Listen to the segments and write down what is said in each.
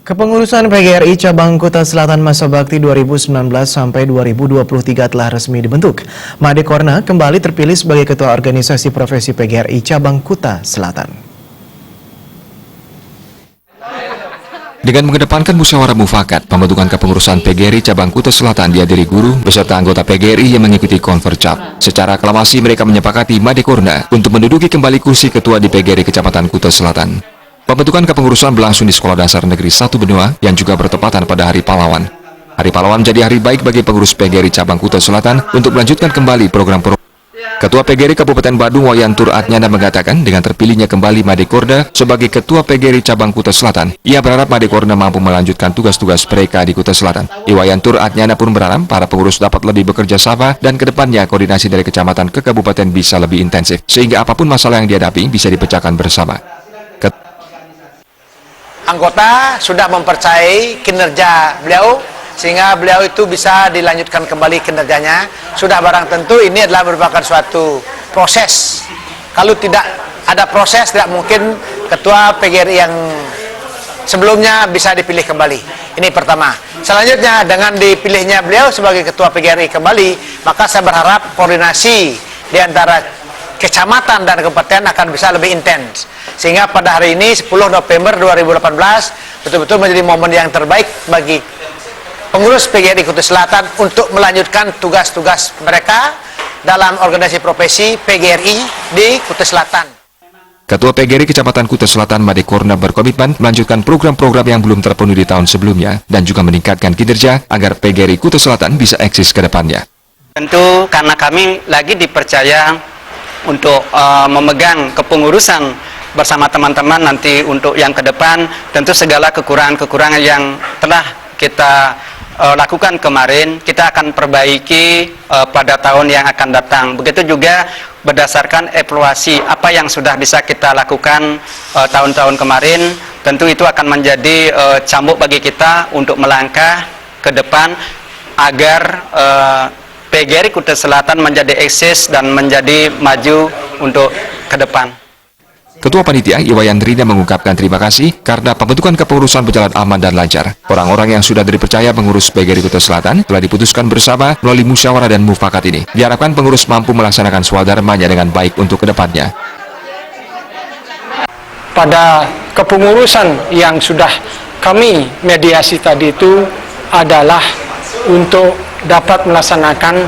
Kepengurusan PGRI Cabang Kuta Selatan masa bakti 2019 sampai 2023 telah resmi dibentuk. Made Korna kembali terpilih sebagai Ketua Organisasi Profesi PGRI Cabang Kuta Selatan. Dengan mengedepankan musyawarah mufakat, pembentukan kepengurusan PGRI Cabang Kuta Selatan dihadiri guru beserta anggota PGRI yang mengikuti konvercap. Secara aklamasi mereka menyepakati Made Korna untuk menduduki kembali kursi ketua di PGRI Kecamatan Kuta Selatan. Pembentukan kepengurusan berlangsung di Sekolah Dasar Negeri 1 Benua yang juga bertepatan pada Hari Pahlawan. Hari Pahlawan menjadi hari baik bagi pengurus PGRI Cabang Kuta Selatan untuk melanjutkan kembali program-program. Ketua PGRI Kabupaten Badung Wayantur Adnyana mengatakan dengan terpilihnya kembali Made Korna sebagai Ketua PGRI Cabang Kuta Selatan, ia berharap Made Korna mampu melanjutkan tugas-tugas mereka di Kuta Selatan. Wayantur Adnyana pun berharap para pengurus dapat lebih bekerja sama dan kedepannya koordinasi dari kecamatan ke kabupaten bisa lebih intensif, sehingga apapun masalah yang dihadapi bisa dipecahkan bersama. Anggota sudah mempercayai kinerja beliau sehingga beliau itu bisa dilanjutkan kembali kinerjanya. Sudah barang tentu ini adalah merupakan suatu proses. Kalau tidak ada proses, tidak mungkin ketua PGRI yang sebelumnya bisa dipilih kembali. Ini pertama. Selanjutnya dengan dipilihnya beliau sebagai ketua PGRI kembali, maka saya berharap koordinasi di antara kecamatan dan kabupaten akan bisa lebih intens, sehingga pada hari ini 10 November 2018 betul-betul menjadi momen yang terbaik bagi pengurus PGRI Kuta Selatan untuk melanjutkan tugas-tugas mereka dalam organisasi profesi PGRI di Kuta Selatan. Ketua PGRI Kecamatan Kuta Selatan Made Korna berkomitmen melanjutkan program-program yang belum terpenuhi di tahun sebelumnya dan juga meningkatkan kinerja agar PGRI Kuta Selatan bisa eksis ke depannya. Tentu karena kami lagi dipercaya untuk memegang kepengurusan bersama teman-teman nanti untuk yang ke depan, tentu segala kekurangan-kekurangan yang telah kita lakukan kemarin kita akan perbaiki pada tahun yang akan datang. Begitu juga berdasarkan evaluasi apa yang sudah bisa kita lakukan tahun-tahun kemarin, tentu itu akan menjadi cambuk bagi kita untuk melangkah ke depan agar PGRI Kuta Selatan menjadi eksis dan menjadi maju untuk ke depan. Ketua Panitia Iwayan Rina mengungkapkan terima kasih karena pembentukan kepengurusan berjalan aman dan lancar. Orang-orang yang sudah dipercaya pengurus PGRI Kuta Selatan telah diputuskan bersama melalui musyawarah dan mufakat ini. Diharapkan pengurus mampu melaksanakan swadharmanya dengan baik untuk kedepannya. Pada kepengurusan yang sudah kami mediasi tadi itu adalah untuk dapat melaksanakan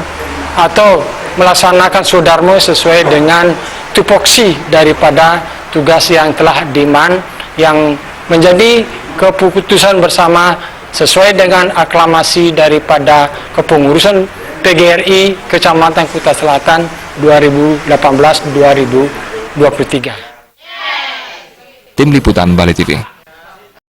swadharma sesuai dengan tupoksi daripada tugas yang telah diman, yang menjadi keputusan bersama sesuai dengan aklamasi daripada kepengurusan PGRI Kecamatan Kuta Selatan 2018-2023. Tim Liputan Bali TV.